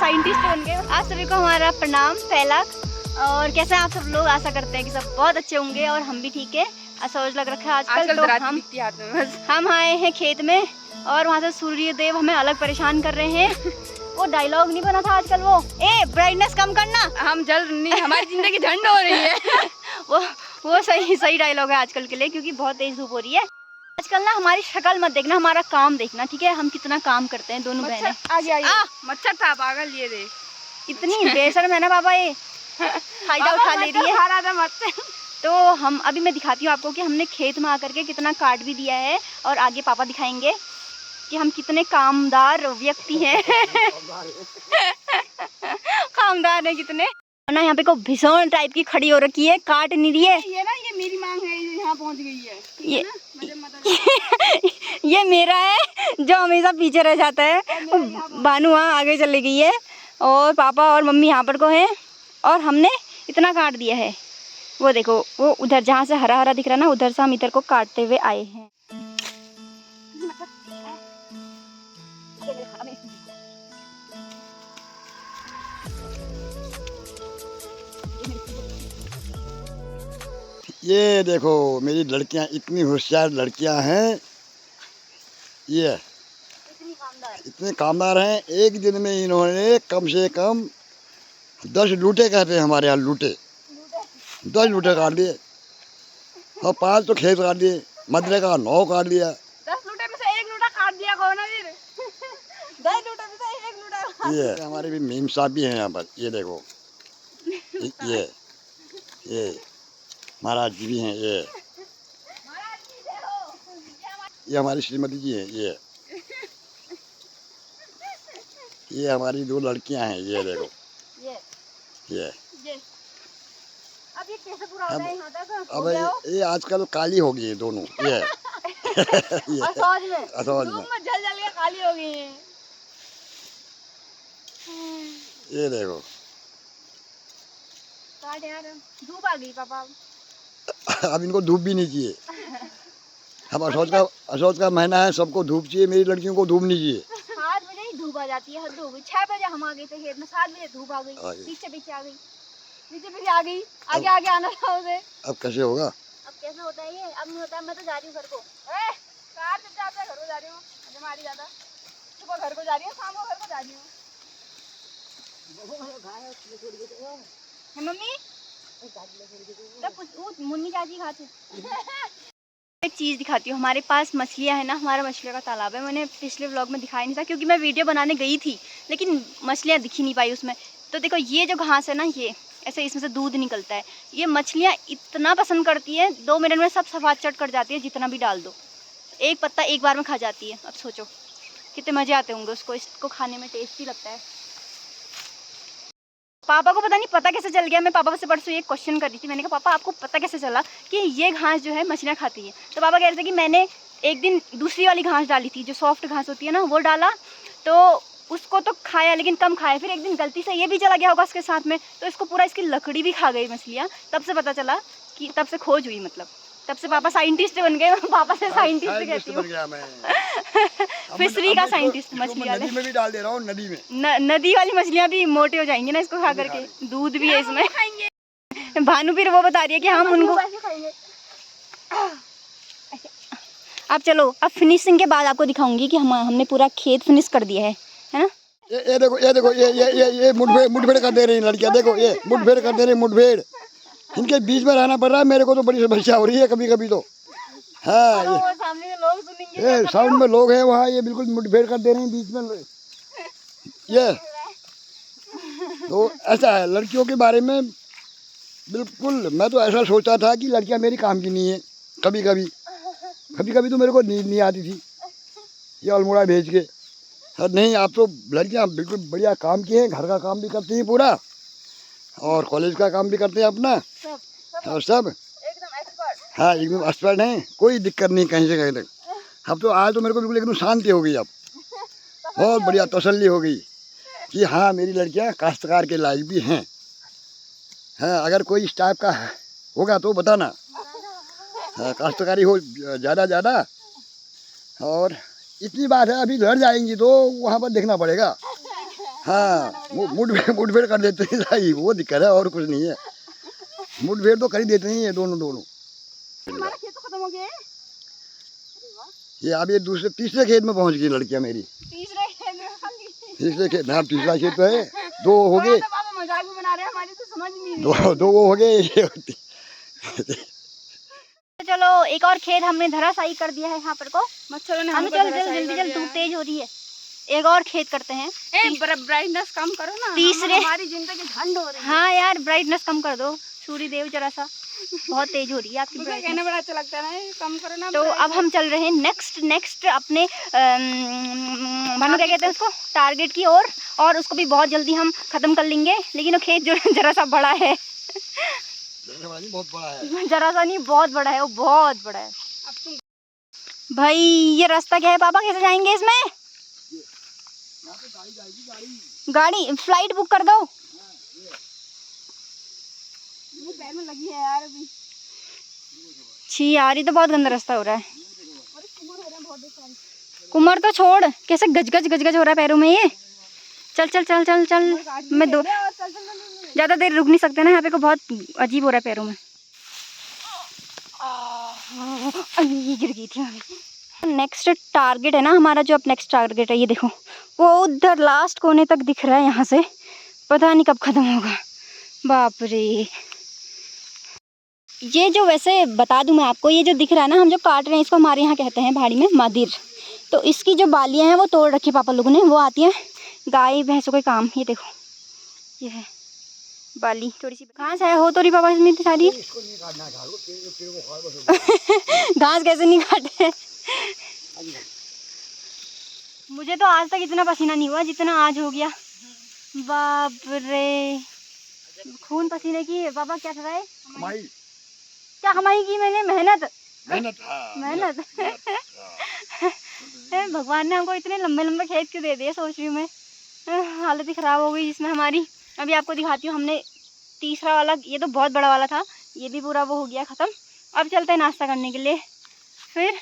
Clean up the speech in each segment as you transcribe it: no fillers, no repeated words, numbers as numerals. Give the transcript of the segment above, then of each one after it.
Scientist बन गए। आप सभी को हमारा प्रणाम पहला। और कैसे आप सब लोग, आशा करते हैं कि सब बहुत अच्छे होंगे और हम भी ठीक है। असहज लग रखा है आजकल तो हम आए हैं खेत में और वहाँ से सूर्य देव हमें अलग परेशान कर रहे हैं। वो डायलॉग नहीं बना था आजकल, वो ब्राइटनेस कम करना, हम जल नहीं, हमारी जिंदगी झंड हो रही है। वो सही डायलॉग है आजकल के लिए, क्योंकि बहुत तेज धूप हो रही है आजकल ना। हमारी शक्ल मत देखना, हमारा काम देखना, ठीक है? हम कितना काम करते हैं दोनों बहनें। मच्छर था पागल, ये देख इतनी बेशर्म है ना बाबा, ये फायदा उठा ले रही है। तो हम अभी मैं दिखाती हूँ आपको कि हमने खेत में आकर के कितना काट भी दिया है, और आगे पापा दिखाएंगे कि हम कितने कामदार व्यक्ति हैं। कामदार है कितने ना। यहाँ पे को भीषण टाइप की खड़ी हो रखी है, काट नहीं रही है। ये ना, ये मेरी मांग है, यहाँ पहुँच गई है ये मेरा है जो हमेशा पीछे रह जाता है। भानु वहाँ आगे चली गई है और पापा और मम्मी यहाँ पर को हैं, और हमने इतना काट दिया है। वो देखो, वो उधर जहाँ से हरा हरा दिख रहा है ना, उधर से हम इधर को काटते हुए आए हैं। ये देखो मेरी लड़कियां, इतनी होशियार लड़कियां हैं। ये इतने कामदार हैं। एक दिन में इन्होंने कम से कम 10 लूटे, कहते हैं हमारे यहाँ लूटे, 10 लूटे काट दिए, और 5 तो खेत काट दिए, मदरे का 9 काट दिया। 10 लूटे में से 1 लूटा काट दिया कौन है फिर? 10 लूटे में से 1 लूटा। ये हमारे भी मीम साहब भी हैं यहाँ पर। ये देखो, ये महाराज जी भी हैं। ये हमारी श्रीमती जी हैं। ये हमारी 2 लड़कियां हैं। ये देखो, ये अब ये कैसे पूरा होता है यहाँ तक? अब ये आजकल काली हो गई है दोनों। ये असहज में जल के काली हो गई है। ये देखो, काट यार, धूप आ गई पापा। अब इनको धूप भी नहीं चाहिए। अब असहज का महीना है, सबको धूप चाहिए, मेरी लड़कियों को धूप नहीं चाहिए। 7 बजे ही धूप आ जाती है, हद हो गई। 6 बजे हम आ गए थे खेत में, 7 बजे धूप आ गई, पीछे आ गई, पीछे आ गई, आगे आना था उसे। अब कैसे होगा? अब कैसे होता है ये? अब नहीं होता है। मैं तो जा रही हूँ घर को। कार से जाते घर को जा रही हूँ, हमारी ज्यादा सुबह घर को जा रही हूँ, शाम को घर को जा रही हूँ। मम्मी मुन्नी चाची खाते। एक चीज़ दिखाती हूँ, हमारे पास मछलियाँ है ना, हमारा मछलियों का तालाब है। मैंने पिछले व्लॉग में दिखाया नहीं था क्योंकि मैं वीडियो बनाने गई थी, लेकिन मछलियाँ दिख ही नहीं पाई उसमें। तो देखो, ये जो घास है ना, ये ऐसे इसमें से दूध निकलता है। ये मछलियाँ इतना पसंद करती है, 2 मिनट में सब सफाद चट कर जाती है, जितना भी डाल दो। एक पत्ता एक बार में खा जाती है। अब सोचो कितने मज़े आते होंगे उसको, इसको खाने में टेस्टी लगता है। पापा को पता नहीं पता कैसे चल गया। मैं पापा से परसों ये क्वेश्चन कर रही थी, मैंने कहा पापा आपको पता कैसे चला कि ये घास जो है मछलियाँ खाती है? तो पापा कह रहे थे कि मैंने एक दिन दूसरी वाली घास डाली थी, जो सॉफ्ट घास होती है ना, वो डाला, तो उसको तो खाया लेकिन कम खाया। फिर एक दिन गलती से ये भी चला गया होगा उसके साथ में, तो इसको पूरा इसकी लकड़ी भी खा गई मछलियाँ। तब से पता चला कि तब से खोज हुई, मतलब तब से पापा साइंटिस्ट बन गए। पापा से साइंटिस्ट कहती हूँ, फिशरी का साइंटिस्ट। मछली वाले नदी में भी डाल दे रहा हूँ, नदी में। नदी वाली मछलियाँ भी मोटी हो जाएंगी ना इसको खा करके। दूध भी है इसमें। भानु फिर वो बता रही है कि हम उनको अब चलो, अब फिनिशिंग के बाद आपको दिखाऊंगी कि हमने पूरा खेत फिनिश कर दिया है ना। ये देखो, ये मुठभेड़ कर दे रही लड़कियां। देखो, ये मुठभेड़ कर दे रही, मुठभेड़। इनके बीच में रहना पड़ रहा है मेरे को, तो बड़ी समस्या हो रही है कभी कभी तो। हाँ, ये साउंड में लोग हैं वहाँ, ये बिल्कुल मुठभेड़ कर दे रहे हैं बीच में। ये तो ऐसा है लड़कियों के बारे में। बिल्कुल, मैं तो ऐसा सोचा था कि लड़कियां मेरी काम की नहीं है। कभी कभी तो मेरे को नींद नहीं आती थी ये अल्मोड़ा भेज के। सर नहीं, आप तो लड़कियां बिल्कुल बढ़िया काम की हैं, घर का काम भी करती हैं पूरा, और कॉलेज का काम भी करते हैं अपना, और सब एकदम एक्सपर्ट। हाँ, एकदम एक्सपर्ट हैं, कोई दिक्कत नहीं कहीं से कहीं तक। अब तो आज तो मेरे को बिल्कुल एकदम शांति हो गई। अब बहुत बढ़िया तसल्ली हो गई कि हाँ, मेरी लड़कियां काश्तकार के लायक भी हैं। हाँ, अगर कोई इस टाइप का होगा तो बताना। हाँ, काश्तकारी हो ज़्यादा, और इतनी बात है, अभी घर जाएंगी तो वहाँ पर देखना पड़ेगा। हाँ मुठभेड़ कर देते हैं भाई, वो दिक्कत है और कुछ नहीं है। मुठभेड़ तो कर ही देते हैं ये दोनों। हमारा खेत तो खत्म हो गया है। ये अब ये दूसरे तीसरे खेत में पहुंच गई लड़कियां मेरी। तीसरे खेत में तीसरे खेत में, तीसरा खेत तो है, 2 हो गए। पापा मजाक भी बना रहे हैं, हमारी तो समझ नहीं। दो वो हो गए। चलो एक और खेत हमने धराशायी कर दिया है यहाँ पर को। मच्छरों ने हम जल्दी धूप तेज हो रही है। एक और खेत करते हैं। ब्राइटनेस कम करो ना, तीसरे हमारी जिंदगी ठंड हो रही है। हाँ यार ब्राइटनेस कम कर दो सूर्य देव, जरा सा बहुत तेज हो रही है आपकी मुझे कहने बड़ा अच्छा लगता है ना, कम करो ना। तो अब हम चल रहे हैं नेक्स्ट अपने भानु क्या कहते हैं उसको, टारगेट की ओर। और उसको भी बहुत जल्दी हम खत्म कर लेंगे। लेकिन वो खेत जो जरा सा बड़ा है, बहुत बड़ा है, जरा सा नहीं बहुत बड़ा है, वो बहुत बड़ा है। भाई ये रास्ता क्या है पापा, कैसे जाएंगे इसमें? गाड़ी फ्लाइट बुक कर दो। पैर में लगी है यार अभी। छी यार ये तो बहुत गंदा रास्ता हो रहा है। कुमार तो छोड़, कैसे गज हो रहा है पैरों में ये। चल चल चल चल चल, मैं दो ज़्यादा देर रुक नहीं सकते ना यहाँ पे, को बहुत अजीब हो रहा है पैरों में। ये गिर गई थी। नेक्स्ट टारगेट है ना हमारा, जो अब नेक्स्ट टारगेट है ये देखो, वो उधर लास्ट कोने तक दिख रहा है। यहाँ से पता नहीं कब खत्म होगा। बाप रे, ये जो वैसे बता दूं मैं आपको, ये जो दिख रहा है ना, हम जो काट रहे हैं इसको हमारे यहाँ कहते हैं पहाड़ी में मदिर। तो इसकी जो बालियाँ हैं वो तोड़ रखी पापा लोगों ने, वो आती हैं गाय भैंसों के काम। ये देखो ये है बाली थोड़ी सी। कहाँ से हो तो रही पापा इसमें इतनी सारी घास कैसे नहीं काटे। मुझे तो आज तक इतना पसीना नहीं हुआ जितना आज हो गया। बाप रे, खून पसीने की। पापा क्या था क्या कमाई की मैंने? मेहनत। भगवान ने हमको इतने लंबे लंबे खेत क्यों दे दिए, सोच रही हूँ मैं। हालत ही ख़राब हो गई इसमें हमारी। अभी आपको दिखाती हूँ, हमने तीसरा वाला, ये तो बहुत बड़ा वाला था, ये भी पूरा वो हो गया ख़त्म। अब चलते हैं नाश्ता करने के लिए। फिर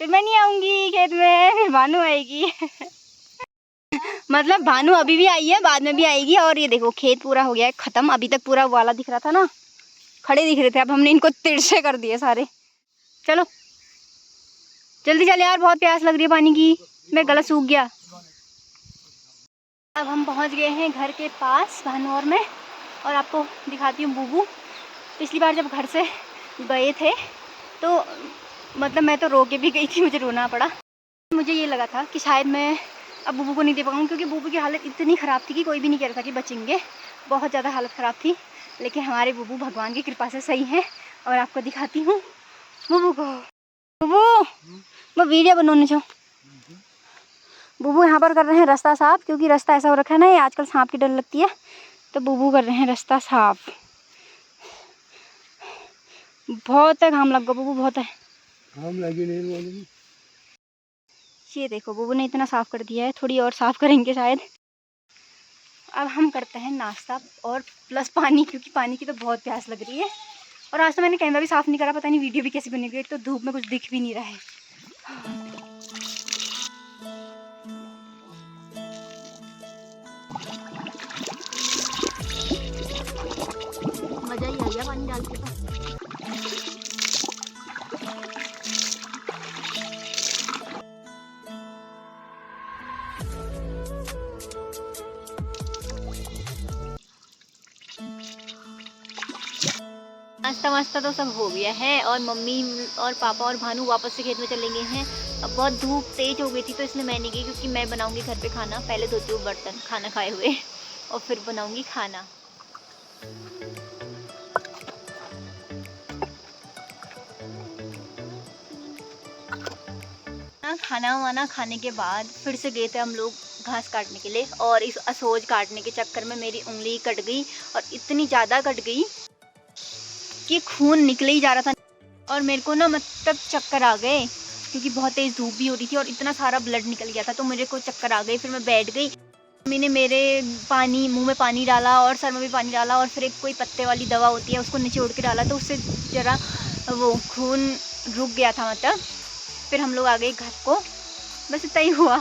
मैं नहीं आऊँगी खेत में, फिर भानु आएगी। मतलब भानु अभी भी आई है, बाद में भी आएगी। और ये देखो खेत पूरा हो गया है ख़त्म। अभी तक पूरा वाला दिख रहा था ना, खड़े दिख रहे थे, अब हमने इनको तिरछे कर दिए सारे। चलो जल्दी चले यार, बहुत प्यास लग रही है पानी की, मेरा गला सूख गया। अब हम पहुंच गए हैं घर के पास भानु और मैं, और आपको दिखाती हूँ बूबू। पिछली बार जब घर से गए थे तो मतलब मैं तो रो के भी गई थी, मुझे रोना पड़ा। मुझे ये लगा था कि शायद मैं अब बूबू को नहीं दे पाऊँगी, क्योंकि बूबू की हालत इतनी ख़राब थी कि कोई भी नहीं कह रहा था कि बचेंगे। बहुत ज़्यादा हालत ख़राब थी। लेकिन हमारे बूबू भगवान की कृपा से सही हैं। और आपको दिखाती हूँ बूबू को। बूबू वो वीडियो बनाने छो। बूबू यहाँ पर कर रहे हैं रास्ता साफ, क्योंकि रास्ता ऐसा हो रखा है ना, ये आजकल सांप की डर लगती है, तो बूबू कर रहे हैं रास्ता साफ। बहुत है घाम लग गया बूबू, बहुत है घाम लगी नहीं। ये देखो बूबू ने इतना साफ कर दिया है, थोड़ी और साफ करेंगे शायद। अब हम करते हैं नाश्ता और प्लस पानी, क्योंकि पानी की तो बहुत प्यास लग रही है। और आज तो मैंने कैमरा भी साफ़ नहीं करा, पता नहीं वीडियो भी कैसी बनेगी, एक तो धूप में कुछ दिख भी नहीं रहा है। मज़ा ही आ गया पानी डाल के तो। नाश्ता वास्ता तो सब हो गया है, और मम्मी और पापा और भानु वापस से खेत में चले गए हैं। अब बहुत धूप तेज हो गई थी, तो इसलिए मैं नहीं गई, क्योंकि मैं बनाऊंगी घर पे खाना। पहले धोती हूँ बर्तन खाना खाए हुए, और फिर बनाऊंगी खाना। खाना वाना खाने के बाद फिर से गए थे हम लोग घास काटने के लिए, और इस असोज काटने के चक्कर में मेरी उंगली कट गई, और इतनी ज़्यादा कट गई कि खून निकले ही जा रहा था। और मेरे को ना मतलब चक्कर आ गए, क्योंकि बहुत तेज़ धूप भी हो रही थी और इतना सारा ब्लड निकल गया था, तो मेरे को चक्कर आ गई। फिर मैं बैठ गई, मम्मी ने मेरे मुंह में पानी डाला और सर में भी पानी डाला, और फिर एक कोई पत्ते वाली दवा होती है उसको निचोड़ के डाला, तो उससे ज़रा वो खून रुक गया था मतलब। फिर हम लोग आ गए घर को, बस इतना ही हुआ।